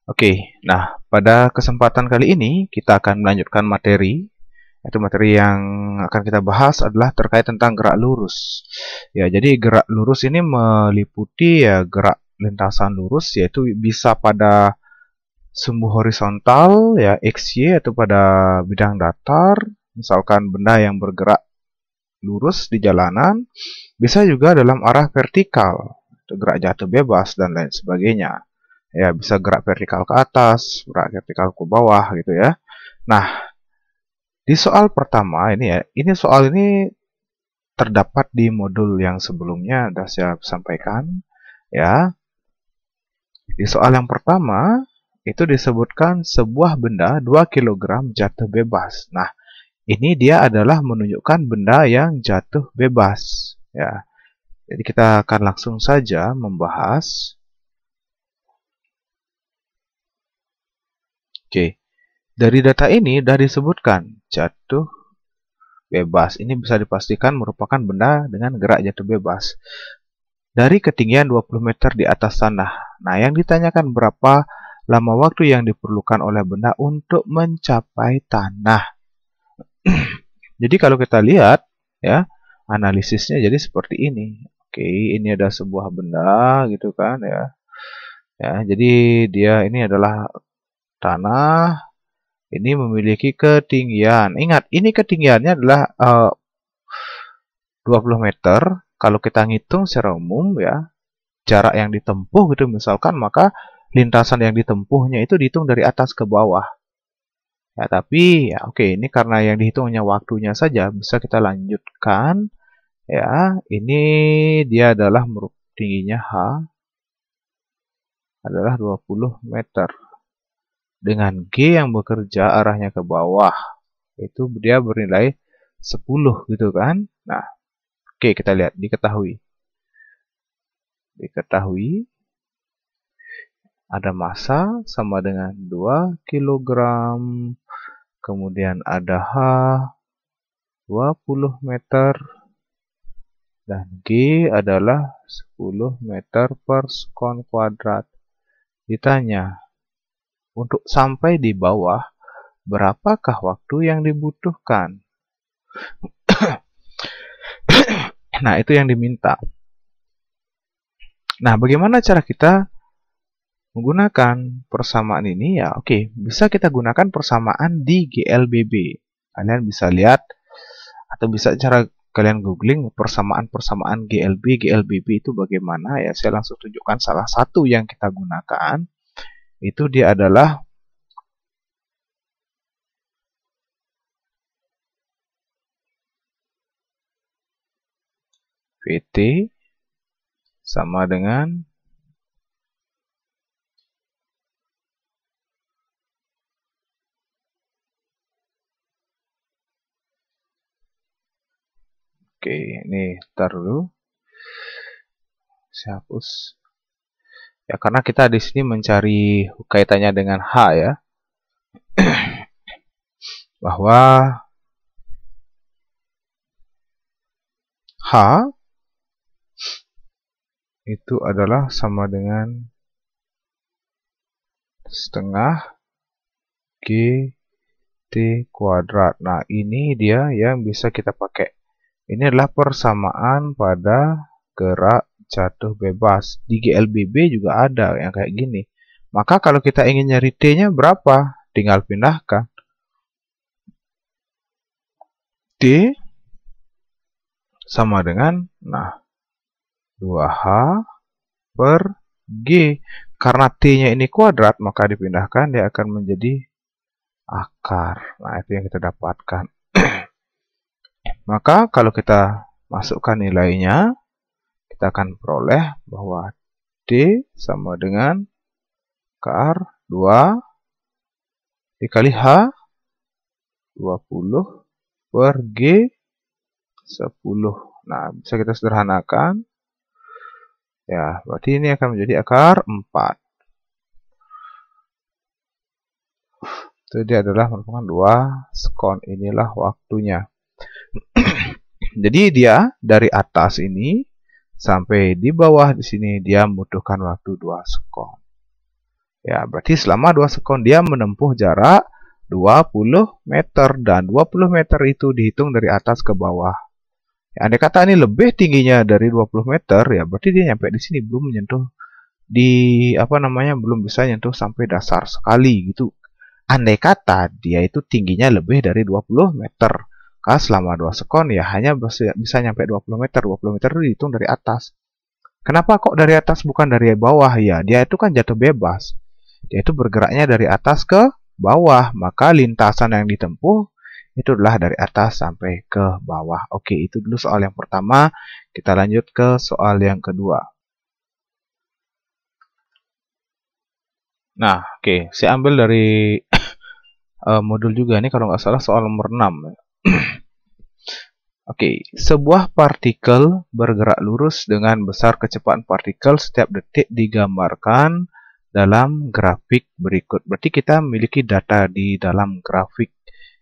Oke, nah pada kesempatan kali ini kita akan melanjutkan materi. Itu materi yang akan kita bahas adalah terkait tentang gerak lurus. Ya, jadi gerak lurus ini meliputi ya gerak lintasan lurus, yaitu bisa pada sumbu horizontal ya XY atau pada bidang datar, misalkan benda yang bergerak lurus di jalanan, bisa juga dalam arah vertikal, itu gerak jatuh bebas dan lain sebagainya. Ya, bisa gerak vertikal ke atas, gerak vertikal ke bawah gitu ya. Nah, di soal pertama ini ya, soal ini terdapat di modul yang sebelumnya sudah saya sampaikan ya. Di soal yang pertama itu disebutkan sebuah benda 2 kg jatuh bebas. Nah, ini dia adalah menunjukkan benda yang jatuh bebas ya. Jadi kita akan langsung saja membahas. Oke. Dari data ini sudah disebutkan jatuh bebas. Ini bisa dipastikan merupakan benda dengan gerak jatuh bebas. Dari ketinggian 20 meter di atas tanah. Nah, yang ditanyakan berapa lama waktu yang diperlukan oleh benda untuk mencapai tanah. Jadi kalau kita lihat ya, analisisnya jadi seperti ini. Oke, ini ada sebuah benda gitu kan ya. Ya, jadi dia ini adalah tanah. Ini memiliki ketinggian. Ingat, ini ketinggiannya adalah 20 meter. Kalau kita ngitung secara umum ya, jarak yang ditempuh gitu misalkan, maka lintasan yang ditempuhnya itu dihitung dari atas ke bawah. Ya, tapi ya oke, ini karena yang dihitungnya waktunya saja, bisa kita lanjutkan. Ya, ini dia adalah tingginya H adalah 20 meter. Dengan G yang bekerja arahnya ke bawah, itu dia bernilai 10 gitu kan. Nah, oke kita lihat, diketahui ada massa sama dengan 2 kg, kemudian ada H 20 meter, dan G adalah 10 meter per sekon kuadrat. Ditanya, untuk sampai di bawah, berapakah waktu yang dibutuhkan? Nah, itu yang diminta. Nah, bagaimana cara kita menggunakan persamaan ini? Ya, oke, bisa kita gunakan persamaan di GLBB. Kalian bisa lihat atau bisa cara kalian googling persamaan-persamaan GLB itu bagaimana ya. Saya langsung tunjukkan salah satu yang kita gunakan. Itu dia adalah VT sama dengan oke, ini ntar dulu. Saya hapus. Ya, karena kita di sini mencari kaitannya dengan H ya. Bahwa H itu adalah sama dengan setengah GT kuadrat. Nah, ini dia yang bisa kita pakai. Ini adalah persamaan pada gerak jatuh bebas. Di GLBB juga ada yang kayak gini. Maka kalau kita ingin nyari T-nya berapa? Tinggal pindahkan. T sama dengan, nah, 2H per G. Karena T-nya ini kuadrat, maka dipindahkan, dia akan menjadi akar. Nah, itu yang kita dapatkan. Maka kalau kita masukkan nilainya, kita akan peroleh bahwa D sama dengan akar 2 dikali H 20 per G 10. Nah, bisa kita sederhanakan. Ya, berarti ini akan menjadi akar 4. Jadi adalah merupakan 2 sekon. Inilah waktunya. Jadi dia dari atas ini sampai di bawah di sini dia membutuhkan waktu 2 sekon. Ya, berarti selama 2 sekon dia menempuh jarak 20 meter, dan 20 meter itu dihitung dari atas ke bawah. Ya, andai kata ini lebih tingginya dari 20 meter, ya berarti dia nyampe di sini belum menyentuh di belum bisa nyentuh sampai dasar sekali gitu. Andai kata dia itu tingginya lebih dari 20 meter. Karena selama 2 sekon ya hanya bisa nyampe 20 meter. 20 meter itu dihitung dari atas. Kenapa kok dari atas bukan dari bawah? Ya, dia itu kan jatuh bebas. Dia itu bergeraknya dari atas ke bawah, maka lintasan yang ditempuh itu adalah dari atas sampai ke bawah. Oke, itu dulu soal yang pertama. Kita lanjut ke soal yang kedua. Nah, oke, saya ambil dari modul juga nih, kalau nggak salah soal nomor 6. Oke, sebuah partikel bergerak lurus dengan besar kecepatan partikel setiap detik digambarkan dalam grafik berikut. Berarti kita memiliki data di dalam grafik.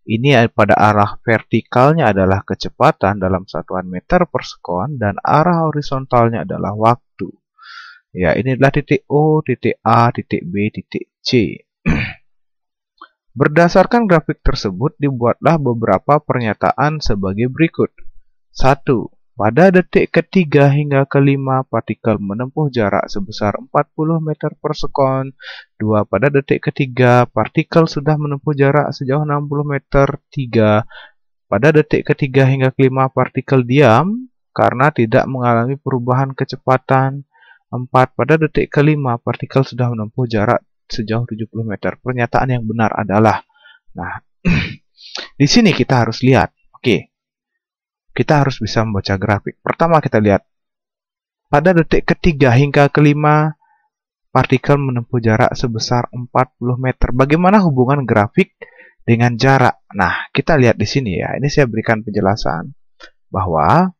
Ini pada arah vertikalnya adalah kecepatan dalam satuan meter per sekon, dan arah horizontalnya adalah waktu. Ya, ini adalah titik O, titik A, titik B, titik C. Berdasarkan grafik tersebut, dibuatlah beberapa pernyataan sebagai berikut. 1. Pada detik ketiga hingga kelima, partikel menempuh jarak sebesar 40 meter per sekon. 2. Pada detik ketiga, partikel sudah menempuh jarak sejauh 60 meter. 3. Pada detik ketiga hingga kelima, partikel diam karena tidak mengalami perubahan kecepatan. 4. Pada detik kelima, partikel sudah menempuh jarak sejauh 70 meter. Pernyataan yang benar adalah, nah, di sini kita harus lihat. Oke, kita harus bisa membaca grafik. Pertama kita lihat, pada detik ketiga hingga kelima, partikel menempuh jarak sebesar 40 meter. Bagaimana hubungan grafik dengan jarak? Nah, kita lihat di sini ya. Ini saya berikan penjelasan bahwa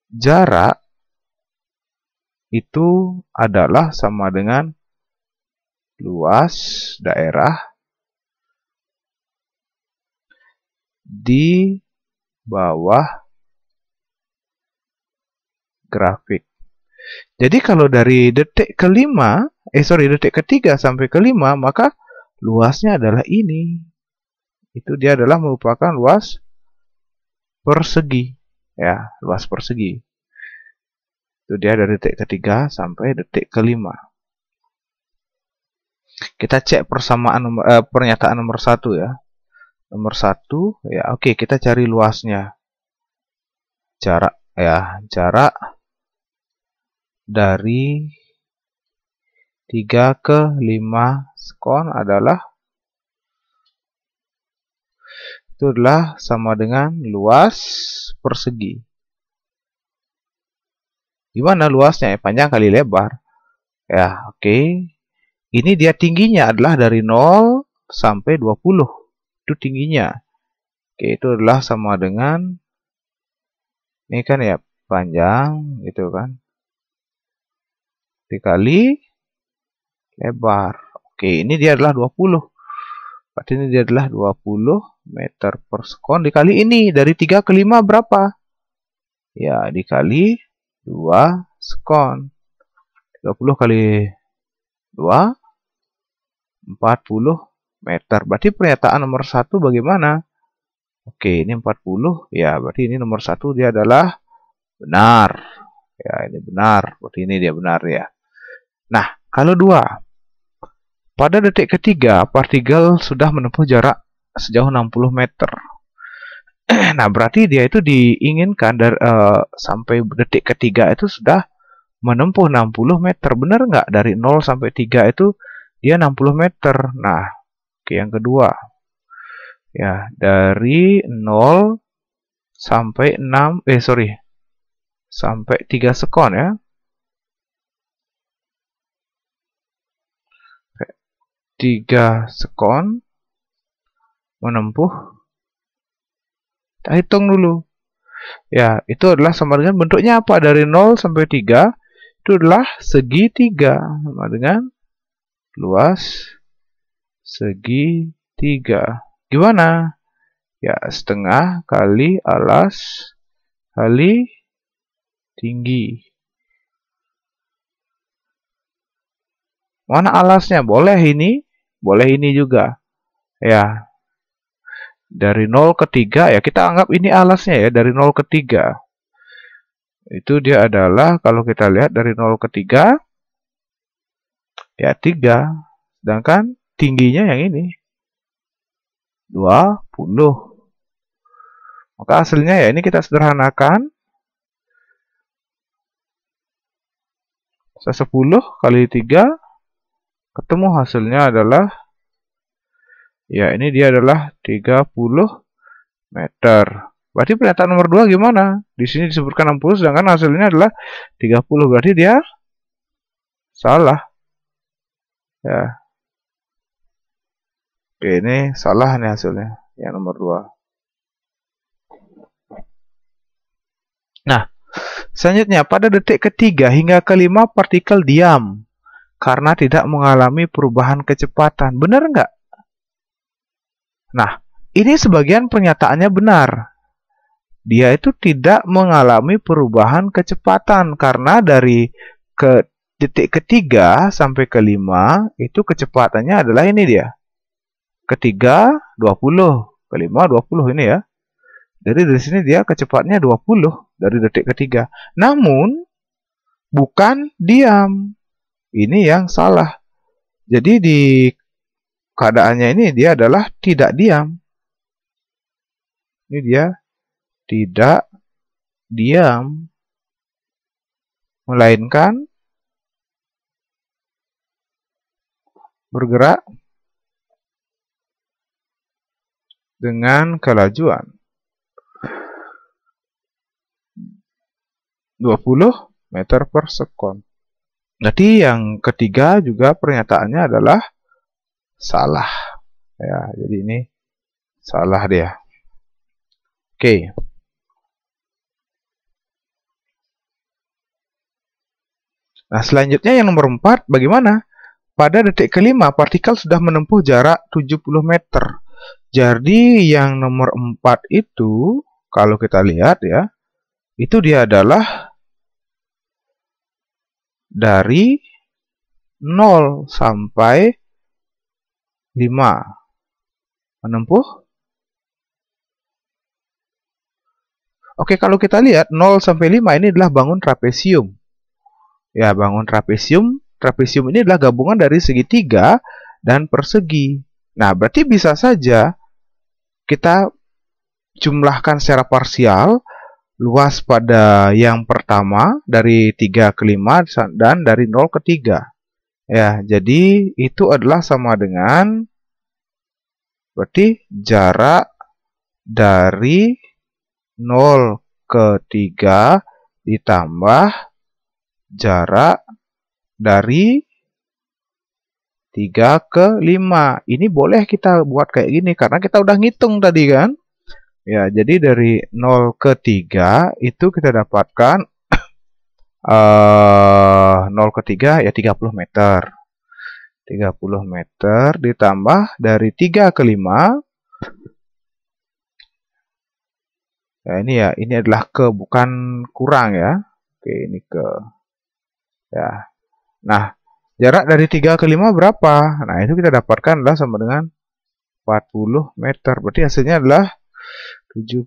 jarak itu adalah sama dengan luas daerah di bawah grafik. Jadi kalau dari detik ketiga sampai kelima, maka luasnya adalah ini. Itu dia adalah merupakan luas persegi. Ya, luas persegi. Itu dia dari detik ketiga sampai detik kelima. Kita cek persamaan pernyataan nomor 1 ya. Nomor 1 ya, oke, kita cari luasnya. Jarak ya, jarak dari 3 ke 5 sekon adalah sama dengan luas persegi. Gimana luasnya? Panjang kali lebar. Ya, oke. Ini dia tingginya adalah dari 0 sampai 20. Itu tingginya. Oke, itu adalah sama dengan, ini kan ya panjang gitu kan, dikali lebar. Oke, ini dia adalah 20. Berarti ini dia adalah 20 meter per sekon dikali ini. Dari 3 ke 5 berapa? Ya, dikali 2 sekon. 20 kali 2, 40 meter. Berarti pernyataan nomor 1 bagaimana? Oke, ini 40. Ya, berarti ini nomor 1 dia adalah benar. Ya, ini benar. Berarti ini dia benar ya. Nah, kalau 2. Pada detik ketiga, partikel sudah menempuh jarak sejauh 60 meter. Nah, berarti dia itu diinginkan sampai detik ketiga itu sudah menempuh 60 meter. Benar nggak? Dari 0 sampai 3 itu dia 60 meter. Nah, oke, yang kedua. Ya, dari 0 sampai 3 sekon ya. 3 sekon menempuh. Kita hitung dulu. Ya, itu adalah sama dengan bentuknya apa? Dari 0 sampai 3 itu adalah segitiga, sama dengan luas segitiga. Gimana? Ya, setengah kali alas kali tinggi. Mana alasnya? Boleh ini juga. Ya, dari 0 ke 3 ya kita anggap ini alasnya ya, dari 0 ke 3. Itu dia adalah kalau kita lihat dari 0 ke 3 ya 3. Sedangkan tingginya yang ini 20. Maka hasilnya ya ini kita sederhanakan. 10 kali 3 ketemu hasilnya adalah ya ini dia adalah 30 meter. Berarti pernyataan nomor 2 gimana? Di sini disebutkan 60 sedangkan hasilnya adalah 30. Berarti dia salah. Ya. Oke, ini salah nih hasilnya. Yang nomor 2. Nah, selanjutnya pada detik ketiga hingga kelima partikel diam karena tidak mengalami perubahan kecepatan. Benar nggak? Nah, ini sebagian pernyataannya benar. Dia itu tidak mengalami perubahan kecepatan karena dari detik ketiga sampai kelima itu kecepatannya adalah ini dia. Ketiga 20, kelima 20 ini ya. Jadi dari sini dia kecepatannya 20 dari detik ketiga. Namun bukan diam. Ini yang salah. Jadi di keadaannya ini dia adalah tidak diam. Ini dia tidak diam, melainkan bergerak dengan kelajuan 20 meter per sekon. Jadi yang ketiga juga pernyataannya adalah salah. Ya, jadi ini salah dia. Oke. Nah, selanjutnya yang nomor 4, bagaimana? Pada detik kelima, partikel sudah menempuh jarak 70 meter. Jadi, yang nomor 4 itu, kalau kita lihat ya, itu dia adalah dari 0 sampai 5. Menempuh. Oke, kalau kita lihat 0 sampai 5 ini adalah bangun trapesium. Ya, bangun trapesium. Trapesium ini adalah gabungan dari segitiga dan persegi. Nah, berarti bisa saja kita jumlahkan secara parsial luas pada yang pertama dari 3 ke 5 dan dari 0 ke 3. Ya, jadi itu adalah sama dengan berarti jarak dari 0 ke 3 ditambah jarak dari 3 ke 5. Ini boleh kita buat kayak gini karena kita udah ngitung tadi kan. Ya, jadi dari 0 ke 3 itu kita dapatkan 0 ke 3 ya 30 meter. 30 meter ditambah dari 3 ke 5. Ya, ini adalah ke bukan kurang ya. Oke, ini ke. Ya. Nah, jarak dari 3 ke 5 berapa? Nah, itu kita dapatkan adalah sama dengan 40 meter. Berarti hasilnya adalah 70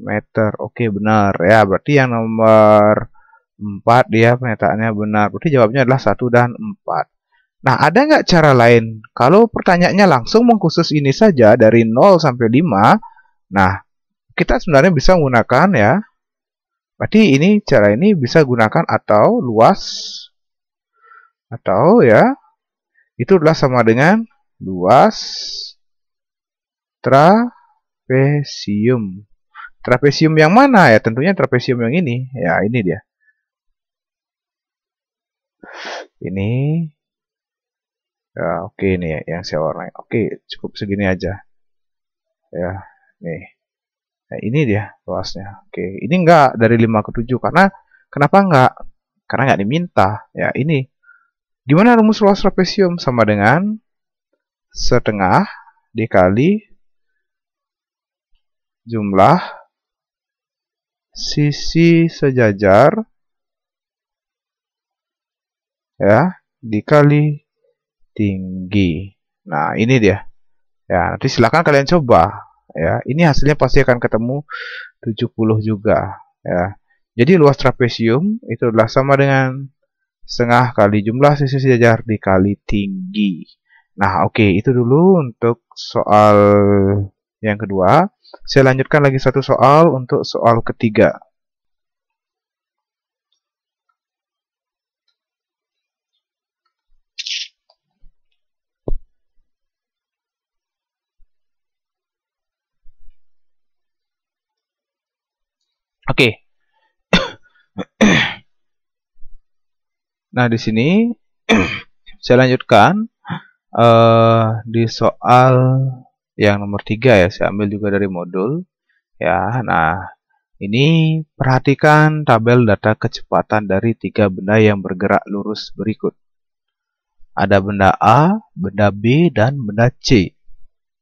meter. Oke, benar ya. Berarti yang nomor 4 dia pernyataannya benar. Berarti jawabnya adalah 1 dan 4. Nah, ada nggak cara lain? Kalau pertanyaannya langsung mengkhusus ini saja dari 0 sampai 5. Nah, kita sebenarnya bisa menggunakan ya. Berarti ini cara ini bisa gunakan atau luas atau ya itu adalah sama dengan luas trapesium. Trapesium yang mana ya? Tentunya trapesium yang ini. Ya, ini dia. Ini. Ya, oke ini ya yang saya warnai. Oke, cukup segini aja. Ya, nih. Nah, ini dia luasnya. Oke, ini enggak dari 5 ke 7 karena kenapa enggak? Karena enggak diminta. Ya, ini. Gimana rumus luas trapesium? Sama dengan setengah dikali jumlah sisi sejajar ya dikali tinggi. Nah, ini dia. Ya, nanti silakan kalian coba. Ya, ini hasilnya pasti akan ketemu 70 juga. Ya. Jadi luas trapesium itu adalah sama dengan setengah kali jumlah sisi sejajar dikali tinggi. Nah, oke, itu dulu untuk soal yang kedua. Saya lanjutkan lagi satu soal untuk soal ketiga. Oke. Nah, di sini saya lanjutkan di soal yang nomor 3 ya. Saya ambil juga dari modul. Ya, nah ini perhatikan tabel data kecepatan dari 3 benda yang bergerak lurus berikut. Ada benda A, benda B, dan benda C.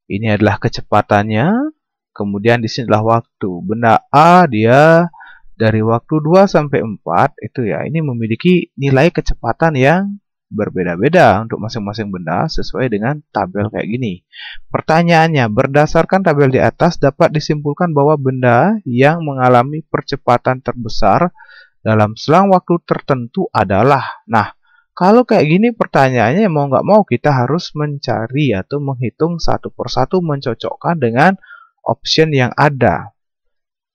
Ini adalah kecepatannya. Kemudian di sini adalah waktu. Benda A dia dari waktu 2 sampai 4 itu ya, ini memiliki nilai kecepatan yang berbeda-beda untuk masing-masing benda sesuai dengan tabel kayak gini. Pertanyaannya, berdasarkan tabel di atas dapat disimpulkan bahwa benda yang mengalami percepatan terbesar dalam selang waktu tertentu adalah. Nah, kalau kayak gini pertanyaannya mau nggak mau kita harus mencari atau menghitung satu persatu, mencocokkan dengan option yang ada.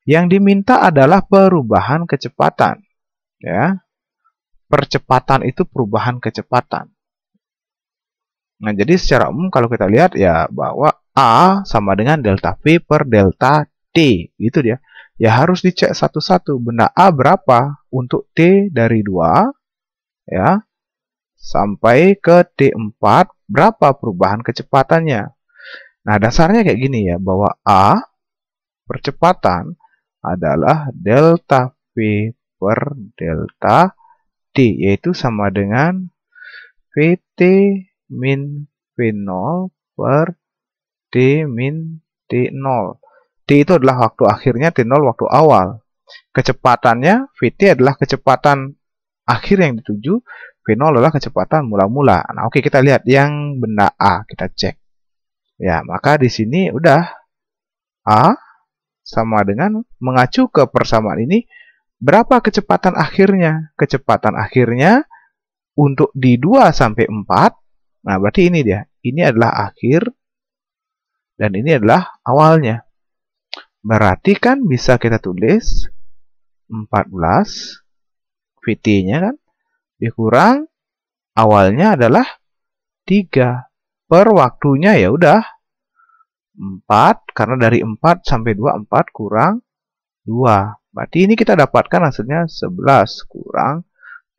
Yang diminta adalah perubahan kecepatan. Ya, percepatan itu perubahan kecepatan. Nah, jadi secara umum kalau kita lihat ya bahwa A sama dengan delta V per delta T, gitu dia. Ya harus dicek satu-satu. Benda A berapa untuk T dari 2 ya sampai ke T4 berapa perubahan kecepatannya. Nah, dasarnya kayak gini ya, bahwa A percepatan adalah delta V per delta T, yaitu sama dengan Vt min V0 per T min T0. T itu adalah waktu akhirnya, T0 waktu awal. Kecepatannya, Vt adalah kecepatan akhir yang dituju, V0 adalah kecepatan mula-mula. Nah, oke, kita lihat yang benda A, kita cek. Ya, maka di sini udah A sama dengan mengacu ke persamaan ini, berapa kecepatan akhirnya? Kecepatan akhirnya untuk di 2 sampai 4. Nah, berarti ini dia. Ini adalah akhir dan ini adalah awalnya. Berarti kan bisa kita tulis 14 Vt-nya kan dikurang awalnya adalah 3 per waktunya ya udah 4, karena dari 4 sampai 2 4 kurang 2. Berarti ini kita dapatkan hasilnya 11 kurang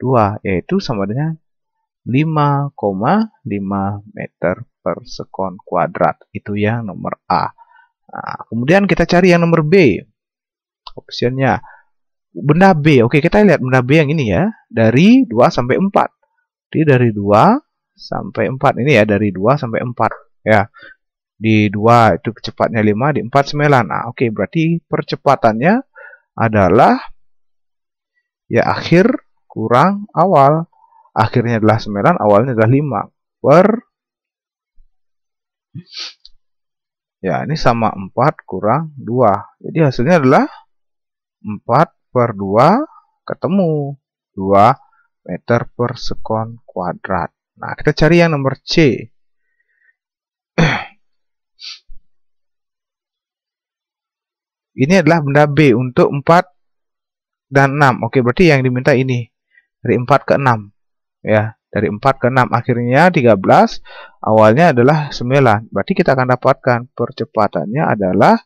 2, yaitu sama dengan 5,5 meter per sekon kuadrat. Itu yang nomor A. Nah, kemudian kita cari yang nomor B. Optionnya benda B. Oke, kita lihat benda B yang ini ya. Dari 2 sampai 4. Jadi dari 2 sampai 4. Ini ya, dari 2 sampai 4. Ya. Di 2 itu kecepatnya 5, di 4 9. Nah, oke, berarti percepatannya adalah ya akhir kurang awal. Akhirnya adalah 9, awalnya adalah 5 per ya ini sama 4 kurang 2. Jadi hasilnya adalah 4 per 2 ketemu 2 meter per sekon kuadrat. Nah, kita cari yang nomor C. Ini adalah benda B untuk 4 dan 6. Oke, berarti yang diminta ini dari 4 ke 6. Ya, dari 4 ke 6 akhirnya 13, awalnya adalah 9. Berarti kita akan dapatkan percepatannya adalah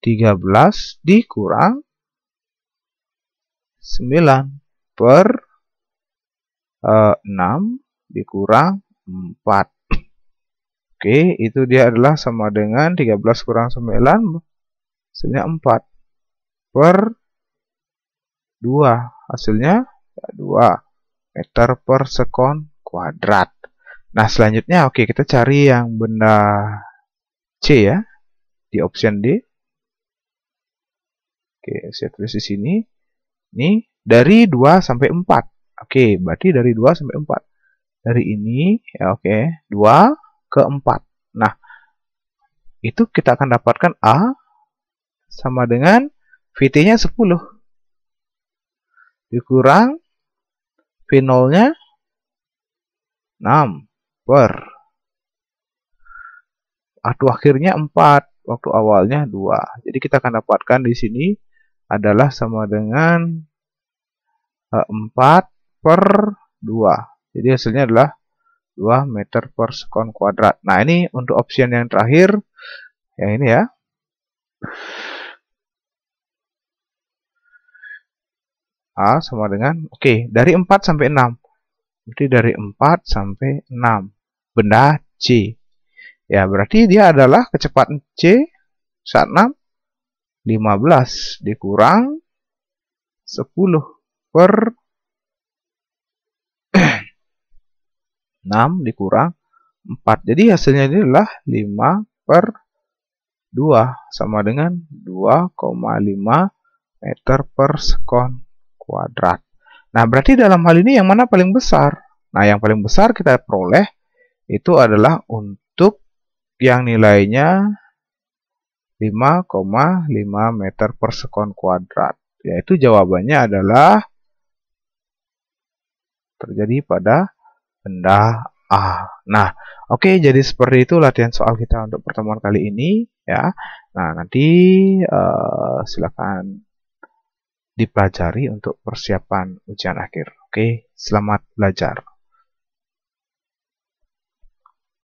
13 dikurang 9 per 6 dikurang 4. Oke, itu dia adalah sama dengan 13 kurang 9, hasilnya 4 per 2. Hasilnya 2 meter per sekon kuadrat. Nah, selanjutnya oke, kita cari yang benda C ya, di option D. Oke, saya tulis di sini. Ini dari 2 sampai 4. Oke, berarti dari 2 sampai 4. dari ini, ya oke, 2 ke 4. Nah, itu kita akan dapatkan A sama dengan VT-nya 10 dikurang V0-nya 6 per waktu akhirnya 4, waktu awalnya 2. Jadi kita akan dapatkan di sini adalah sama dengan 4 per 2. Jadi hasilnya adalah 2 meter per sekon kuadrat. Nah, ini untuk option yang terakhir, yang ini ya. A sama dengan, oke, dari 4 sampai 6. Berarti dari 4 sampai 6. Benda C. Ya, berarti dia adalah kecepatan C saat 6, 15 dikurang 10 per 6 dikurang 4. Jadi hasilnya ini adalah 5 per 2 sama dengan 2,5 meter per sekon kuadrat. Nah, berarti dalam hal ini yang mana paling besar? Nah, yang paling besar kita peroleh itu adalah untuk yang nilainya 5,5 meter per sekon kuadrat. Yaitu jawabannya adalah terjadi pada benda A. Nah, oke, jadi seperti itu latihan soal kita untuk pertemuan kali ini ya. Nah, nanti silakan dipelajari untuk persiapan ujian akhir. Oke, selamat belajar.